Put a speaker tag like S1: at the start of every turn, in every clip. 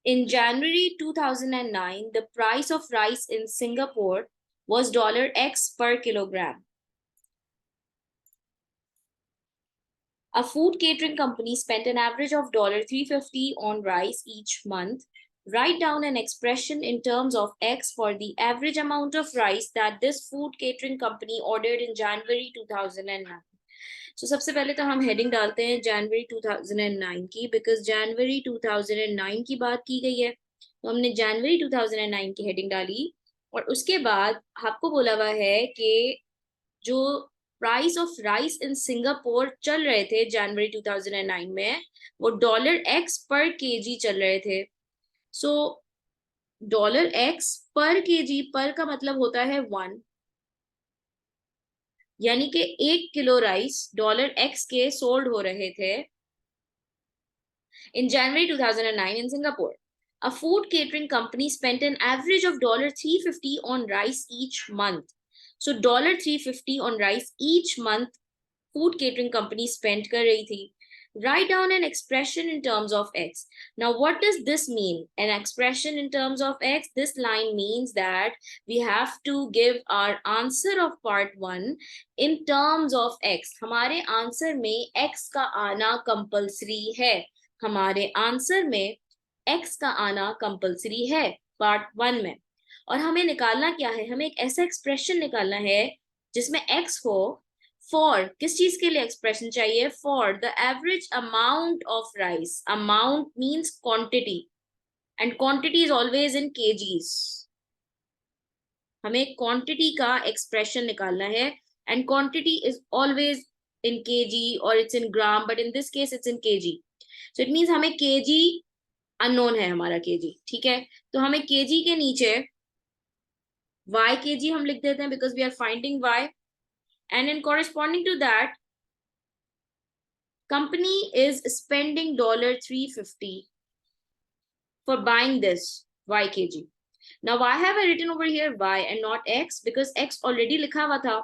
S1: In January 2009, the price of rice in Singapore was $X per kilogram. A food catering company spent an average of $3.50 on rice each month. Write down an expression in terms of X for the average amount of rice that this food catering company ordered in January 2009. So सबसे पहले तो हम heading डालते हैं जनवरी 2009 की, because जनवरी 2009 की बात की गई है, तो हमने जनवरी 2009 की हेडिंग डाली। और उसके बाद आपको बोला हुआ है कि जो price of rice in Singapore चल रहे थे जनवरी 2009 में, वो $X पर केजी चल रहे थे। सो $X पर केजी, पर का मतलब होता है 1, यानी कि 1 किलो राइस $X के सोल्ड हो रहे थे in January 2009 in Singapore. A food catering company spent an average of $3.50 on rice each month. So $3.50 on rice each month food catering company spent कर रही थी। Write down an expression in terms of X. Now, what does this mean? An expression in terms of X? This line means that we have to give our answer of part 1 in terms of X. हमारे answer में X का आना compulsory है। हमारे answer में X का आना compulsory है पार्ट 1 में। और हमें निकालना क्या है? हमें एक ऐसा एक्सप्रेशन निकालना है जिसमें X हो। फॉर किस चीज के लिए एक्सप्रेशन चाहिए? For the average amount of rice. Amount means quantity, and quantity is always in kgs. हमें क्वांटिटी का एक्सप्रेशन निकालना है, and quantity is always in kg और it's in gram, but in this case it's in kg. So it means हमें kg unknown है, हमारा KG, ठीक है। तो हमें केजी के नीचे y kg हम लिख देते हैं because we are finding y, and in corresponding to that, company is spending $3.50 for buying this y kg. Now why have I written over here y and not x? Because x already लिखा हुआ था।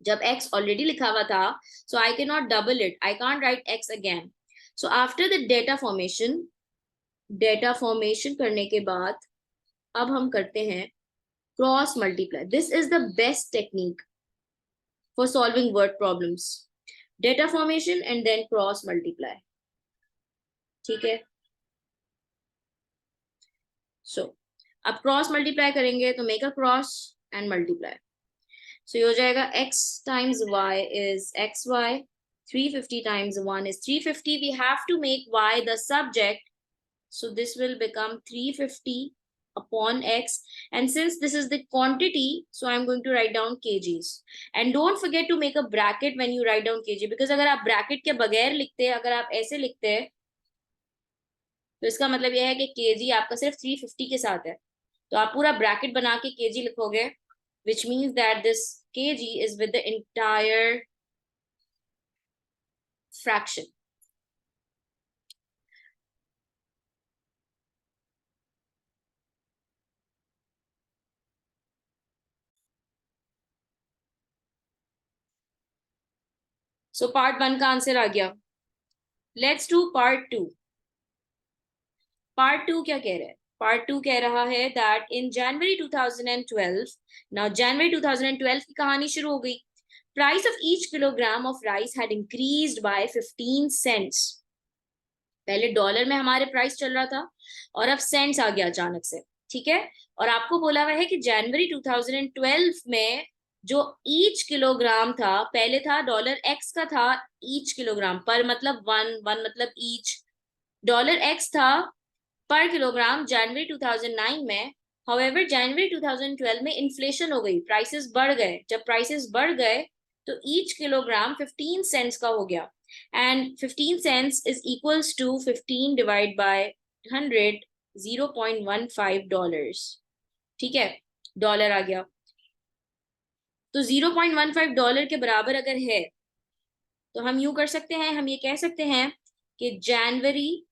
S1: जब x already लिखा हुआ था, so I cannot double it. I can't write x again. So after the data formation करने के बाद अब हम करते हैं cross multiply. This is the best technique for solving word problems. Data formation and then cross multiply. ठीक है। So अब क्रॉस मल्टीप्लाई करेंगे तो make a cross and multiply. So ये हो जाएगा x times y is xy, 350 times 1 is 350. We have to make y the subject, so this will become 350 upon x, and since this is the quantity, so I'm going to write down kgs. And don't forget to make a bracket when you write down kg, because अगर आप bracket के बगैर लिखते हैं, अगर आप ऐसे लिखते हैं, तो इसका मतलब यह है कि kg आपका सिर्फ 350 के साथ है। तो आप पूरा ब्रैकेट बना के kg लिखोगे, which means that this kg is with the entire fraction. So part 1 का आंसर आ गया। Let's do part 2. Part 2 क्या कह रहा है? Part 2 कह रहा है that in January 2012, now January 2012 की कहानी शुरू हो गई। Price of each kilogram of rice had increased by 15 cents. पहले डॉलर में हमारे प्राइस चल रहा था और अब सेंट्स आ गया अचानक से, ठीक है। और आपको बोला हुआ है कि जनवरी 2012 में जो ईच किलोग्राम था, पहले था $x का था ईच किलोग्राम, पर मतलब 1 मतलब ईच, $x था पर किलोग्राम जनवरी 2009 में। हाउएवर जनवरी 2012 में इन्फ्लेशन हो गई, प्राइसेस बढ़ गए। जब प्राइसेस बढ़ गए तो ईच किलोग्राम 15 सेंट्स का हो गया, and 15 cents is equals to 15 divided by 100, $0.15, ठीक है। डॉलर आ गया, तो $0.15 के बराबर अगर है तो हम यूं कर सकते हैं, हम ये कह सकते हैं कि जनवरी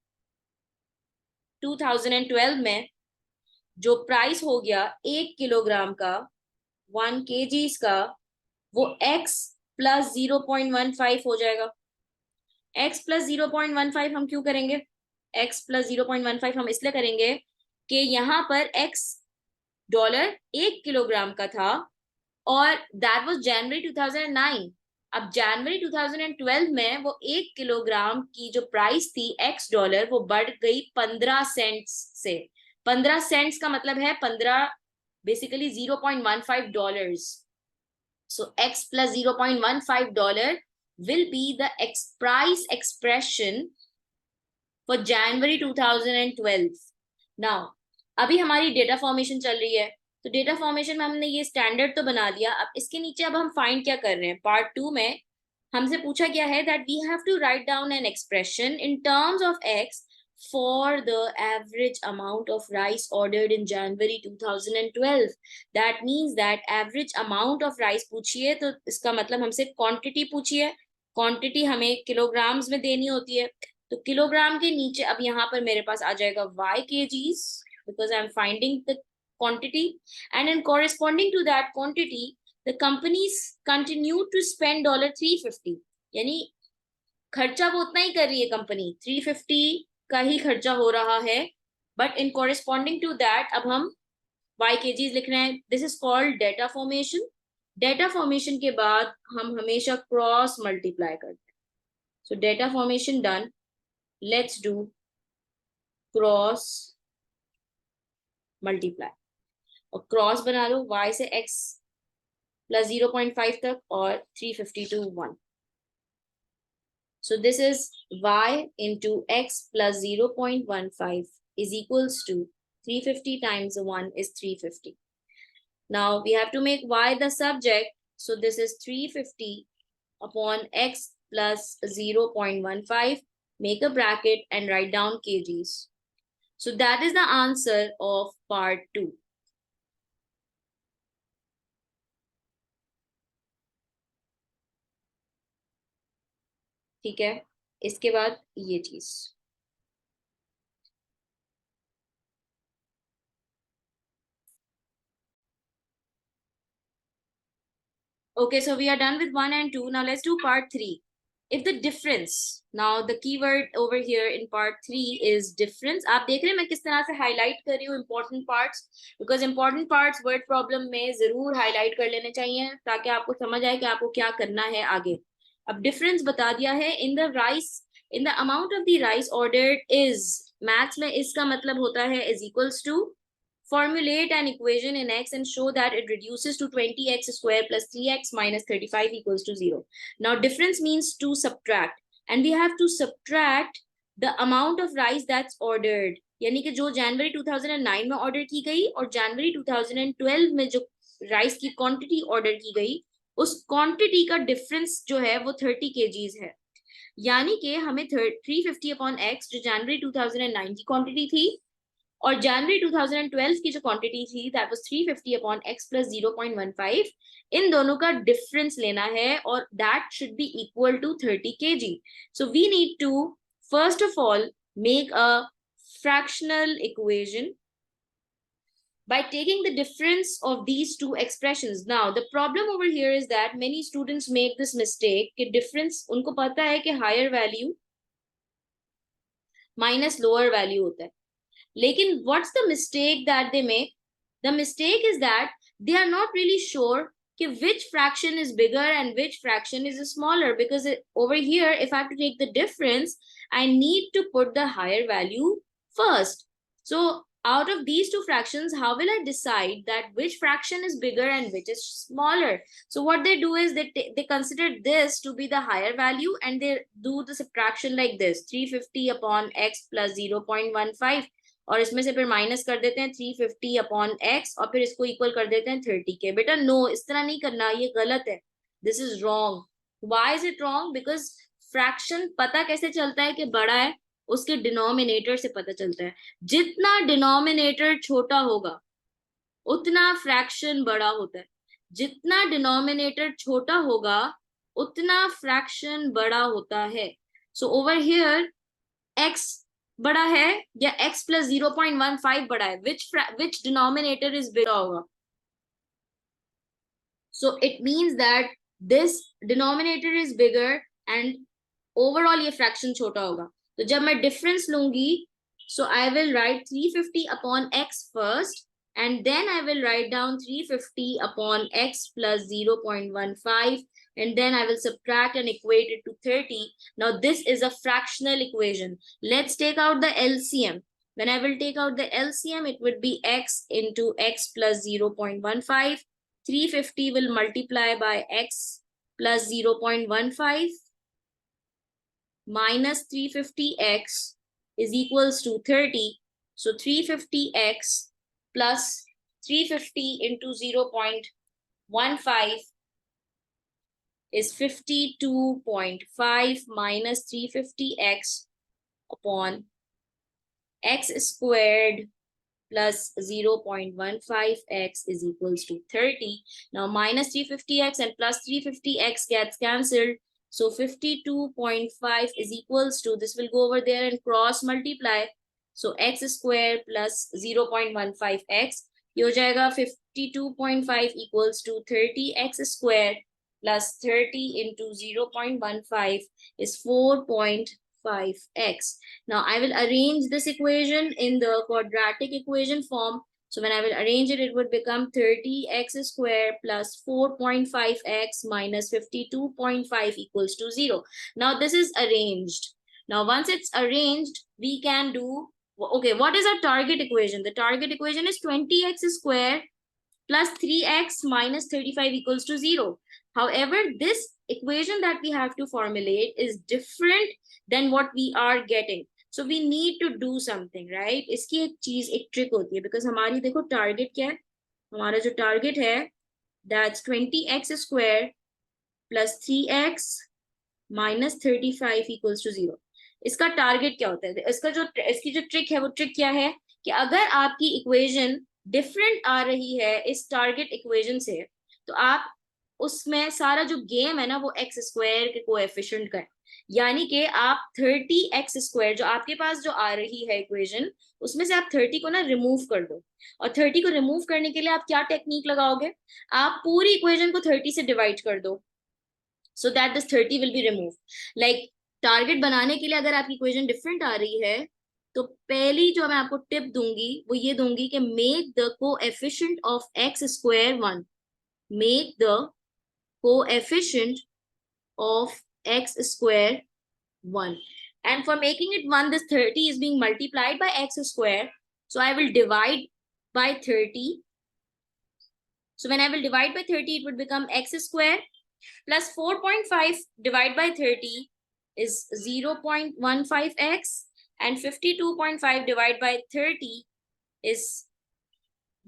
S1: 2012 में जो प्राइस हो गया 1 किलोग्राम का, 1 kgs का, वो x प्लस 0.15 हो जाएगा। x प्लस 0.15 हम क्यों करेंगे? x प्लस 0.15 हम इसलिए करेंगे कि यहाँ पर x डॉलर 1 किलोग्राम का था और दैट वाज जनवरी 2009। अब जनवरी 2012 में वो 1 किलोग्राम की जो प्राइस थी x डॉलर वो बढ़ गई 15 सेंट्स से। 15 सेंट्स का मतलब है 15 basically $0.15. So x plus $0.15 will be the price expression for January 2012. Now, अभी हमारी डेटा फॉर्मेशन चल रही है, तो डेटा फॉर्मेशन में हमने ये स्टैंडर्ड तो बना दिया। अब इसके नीचे अब हम फाइंड क्या कर रहे हैं, पार्ट 2 में हमसे पूछा गया है that we have to write down an expression in terms of x for the average amount of rice ordered in January 2012. That means that average amount of rice पूछिए तो इसका मतलब हमसे क्वांटिटी पूछिए। क्वांटिटी हमें किलोग्राम्स में देनी होती है, तो किलोग्राम के नीचे अब यहाँ पर मेरे पास आ जाएगा y kgs because I'm finding the quantity, and in corresponding to that quantity the companies continue to spend $350. यानी खर्चा वो उतना ही कर रही है कंपनी, 350 का ही खर्चा हो रहा है, but in corresponding to that अब हम y kgs लिख रहे हैं। This is called data formation. Data formation के बाद हम हमेशा क्रॉस मल्टीप्लाई करते हैं। So data formation done, let's do cross multiply, और क्रॉस बना लो y से x प्लस 0.5 तक और 350 to 1. So this is y into x plus 0.15 is equals to 350 times 1 is 350. Now we have to make y the subject. So this is 350 upon x plus 0.15. Make a bracket and write down kgs. So that is the answer of part 2. ठीक है, इसके बाद ये चीज। Okay, so we are done with 1 and 2. Now let's do part 3. If the difference, now the keyword over here in part 3 is difference. आप देख रहे हैं मैं किस तरह से highlight कर रही हूँ important parts, because important parts word problem में जरूर highlight कर लेने चाहिए ताकि आपको समझ आए कि आपको क्या करना है आगे। अब difference बता दिया है, in the rice, in the amount of the rice ordered is, maths में इसका मतलब होता है is equals to, formulate an equation in x and show that it reduces to 20x square plus 3x minus 35 equals to 0. Now difference means to subtract, and we have to subtract the amount of rice that's ordered. यानी कि जो जनवरी 2009 में order की गई और जनवरी 2012 में जो rice की क्वांटिटी ऑर्डर की गई, उस क्वांटिटी का डिफरेंस जो है वो 30 kgs है। यानी कि हमें 350 अपॉन एक्स जो जनवरी 2009 की क्वांटिटी थी और जनवरी 2012 की जो क्वांटिटी थी that was 350 upon x plus 0.15, इन दोनों का डिफरेंस लेना है और that should be equal to 30 kg. So we need to first of all make a fractional equation by taking the difference of these two expressions. Now the problem over here is that many students make this mistake कि difference उनको पता है कि higher value minus lower value होता है, लेकिन what's the mistake that they make? The mistake is that they are not really sure which fraction is bigger and which fraction is smaller, because over here if I have to take the difference I need to put the higher value first. So out of these two fractions, how will I decide that which fraction is bigger and which is smaller? So what they do is they consider this to be the higher value and they do the subtraction like this, 350 upon x plus 0.15, और इसमें से फिर minus कर देते हैं 350 upon x और फिर इसको इक्वल कर देते हैं 30 के। बेटा नो, इस तरह नहीं करना, ये गलत है, this is wrong. Why is it wrong? Because fraction पता कैसे चलता है कि बड़ा है, उसके डिनोमिनेटर से पता चलता है। जितना डिनोमिनेटर छोटा होगा उतना फ्रैक्शन बड़ा होता है, जितना डिनोमिनेटर छोटा होगा उतना फ्रैक्शन बड़ा होता है। सो ओवर हियर x बड़ा है या x प्लस 0.15 बड़ा है, which denominator is bigger होगा? So it means that this denominator is bigger and overall ये fraction छोटा होगा। तो जब मैं डिफरेंस लूंगी, so I will write 350 upon x first, and then I will write down 350 upon x plus 0.15, and then I will subtract and equate it to 30. Now this is a fractional equation. Let's take out the LCM. When I will take out the LCM, it would be x into x plus 0.15. 350 will multiply by x plus 0.15 minus 350x is equals to 30. So 350x plus 350 into 0.15 is 52.5 minus 350x upon x squared plus 0.15x is equals to 30. Now minus 350x and plus 350x gets cancelled. So 52.5 is equals to, this will go over there and cross multiply. So x squared plus 0.15x. ये हो जाएगा 52.5 equals to 30x squared plus 30 into 0.15 is 4.5x. Now I will arrange this equation in the quadratic equation form. So when I will arrange it, it would become 30x squared plus 4.5x minus 52.5 equals to 0. Now this is arranged. Now once it's arranged, we can do, okay, what is our target equation? The target equation is 20x squared plus 3x minus 35 equals to 0. However, this equation that we have to formulate is different than what we are getting. So we need to do something, right? इसकी एक चीज, एक trick होती है, because हमारी देखो target क्या है, हमारा जो टारगेट है that's 20x square plus 3x minus 35 equals to 0. इसका टारगेट क्या होता है? इसकी जो ट्रिक है, वो ट्रिक क्या है कि अगर आपकी इक्वेशन डिफरेंट आ रही है इस टारगेट इक्वेशन से, तो आप उसमें सारा जो गेम है ना, वो एक्स स्क्वायर के कोएफिशिएंट का है। यानी कि आप 30x स्क्वायर जो आपके पास जो आ रही है इक्वेशन, उसमें से आप 30 को ना रिमूव कर दो। और 30 को रिमूव करने के लिए आप क्या टेक्निक लगाओगे? आप पूरी इक्वेशन को 30 से डिवाइड कर दो, so that this 30 will be removed. Like target बनाने के लिए अगर आपकी इक्वेशन डिफरेंट आ रही है, तो पहली जो मैं आपको टिप दूंगी वो ये दूंगी कि make the coefficient of x square 1. Make the coefficient of x square 1, and for making it 1, this 30 is being multiplied by x square, so I will divide by 30. So when I will divide by 30, it would become x square plus 4.5 divided by 30 is 0.15x, and 52.5 divided by 30 is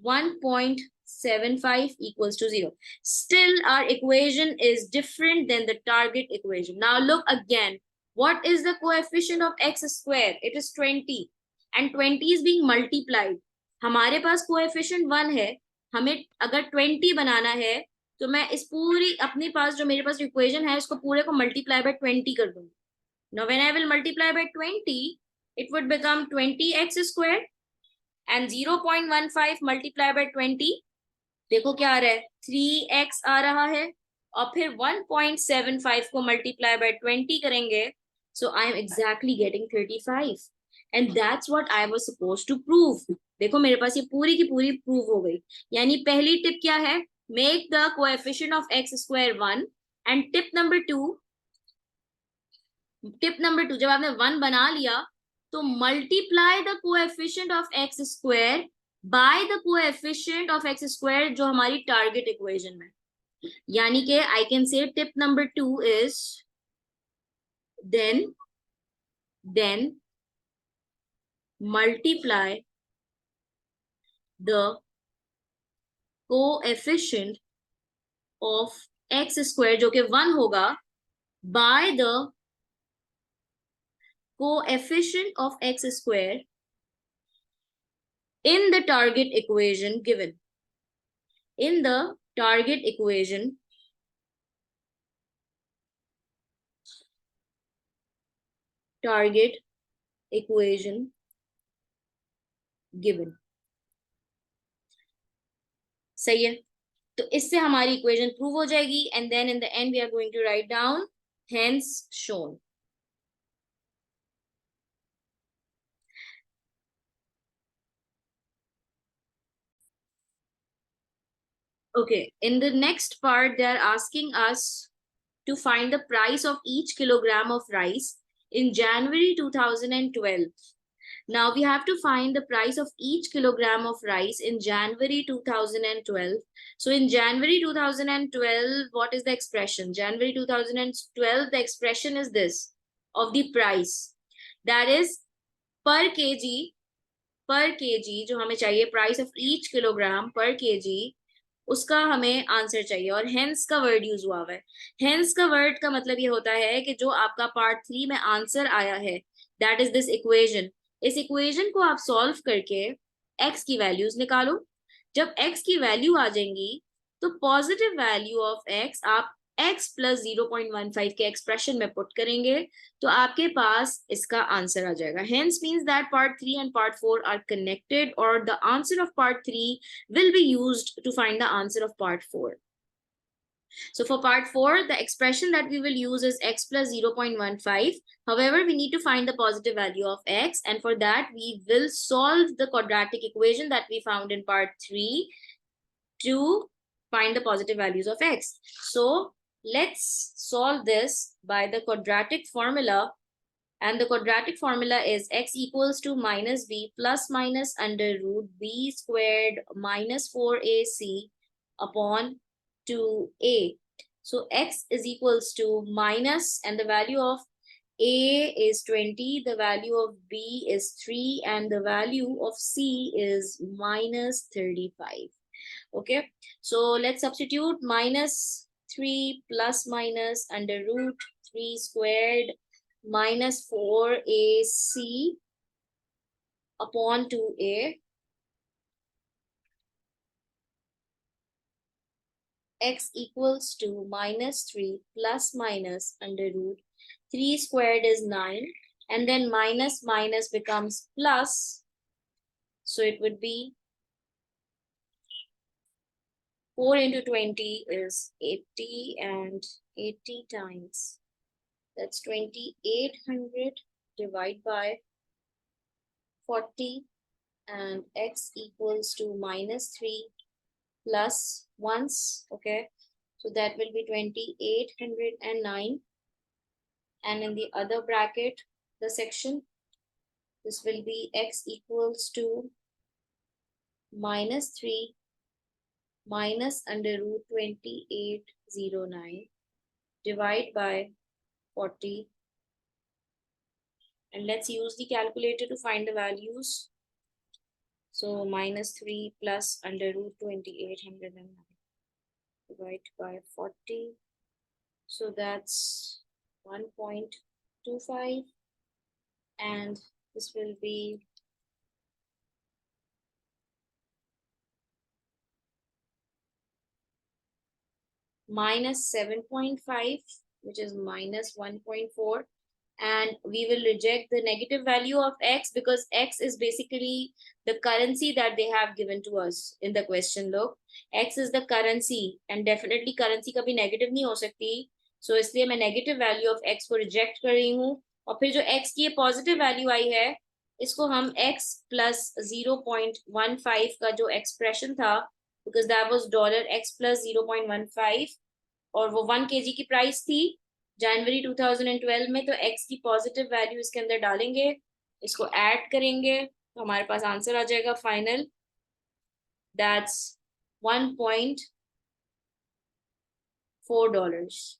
S1: 1.75 equals to 0. Still, our equation is different than the target equation. Now look again. What is the coefficient of x square? It is 20, and 20 is being multiplied. हमारे पास coefficient 1 है, हमें अगर 20 बनाना है, तो मैं इस पूरी अपने पास जो मेरे पास इक्वेशन है, इसको पूरे को मल्टीप्लाई बाय 20 कर दूंगी. Now when I will multiply by 20, it would become 20x squared, and 0.15 multiply by 20, देखो क्या आ रहा है, 3x आ रहा है, और फिर 1.75 को multiply by 20 करेंगे, so I am exactly getting 35, and that's what I was supposed to prove. देखो मेरे पास ये पूरी की पूरी प्रूव हो गई. यानी पहली टिप क्या है? Make the coefficient of x square 1, and tip number 2, जब आपने 1 बना लिया, तो multiply the coefficient of x square by the coefficient of x square जो हमारी target equation में. यानी कि I can say tip number 2 is then multiply the coefficient of x square जो कि 1 होगा by the coefficient of x square in the target equation given. In the target equation given. सही है? तो इससे हमारी इक्वेशन प्रूव हो जाएगी, and then in the end we are going to write down hence shown. Okay, in the next part, they're asking us to find the price of each kilogram of rice in January 2012. Now we have to find the price of each kilogram of rice in January 2012. So in January 2012, what is the expression? January 2012, the expression is this of the price. That is per kg जो हमें चाहिए price of each kilogram पर KG, उसका हमें answer चाहिए और hence का word use हुआ है। हेंस का वर्ड का मतलब ये होता है कि जो आपका पार्ट 3 में आंसर आया है, दैट इज दिस इक्वेशन। इस इक्वेशन को आप सॉल्व करके एक्स की वैल्यूज निकालो। जब एक्स की वैल्यू आ जाएंगी तो पॉजिटिव वैल्यू ऑफ एक्स आप x प्लस 0.15 के एक्सप्रेशन में पुट करेंगे तो आपके पास इसका आंसर आ जाएगा। Hence means that part 3 and part 4 are connected, or the answer of part 3 will be used to find the answer of part 4. So for part 4, the expression that we will use is x plus 0.15. However, we need to find the positive value of x, and for that we will solve the quadratic equation that we found in part 3 to find the positive values of x. So let's solve this by the quadratic formula, and the quadratic formula is x equals to minus b plus minus under root b squared minus 4ac upon 2a. So x is equals to minus, and the value of a is 20, the value of b is 3, and the value of c is minus 35. Okay, so let's substitute minus 3 plus minus under root 3 squared minus 4ac upon 2a. X equals to minus 3 plus minus under root 3 squared is 9, and then minus minus becomes plus, so it would be 4 into 20 is 80, and 80 times, that's 2800 divided by 40, and x equals to minus 3 plus once, okay, so that will be 2809, and in the other bracket, the section, this will be x equals to minus 3 minus under root 2809 divide by 40, and let's use the calculator to find the values. So minus 3 plus under root 2809 divided by 40, so that's 1.25, and this will be minus 7.5, which is minus 1.4, and we will reject the negative value of x because x is basically the currency that they have given to us in the question. Look, x is the currency, and definitely currency कभी negative नहीं हो सकती, so इसलिए मैं negative value of x को reject कर रही हूँ, और फिर जो x की ये positive value आई है, इसको हम x plus 0.15 का जो expression था, because that was $x plus 0.15, और वो 1 kg की प्राइस थी जनवरी 2012 में, तो x की पॉजिटिव वैल्यू इसके अंदर डालेंगे, इसको ऐड करेंगे तो हमारे पास आंसर आ जाएगा फाइनल, दैट्स $1.4.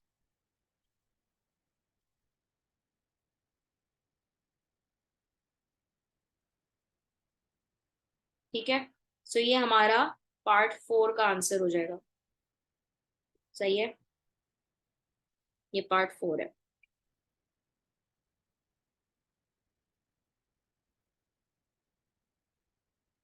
S1: ठीक है, सो ये हमारा पार्ट 4 का आंसर हो जाएगा। सही है, ये पार्ट 4 है।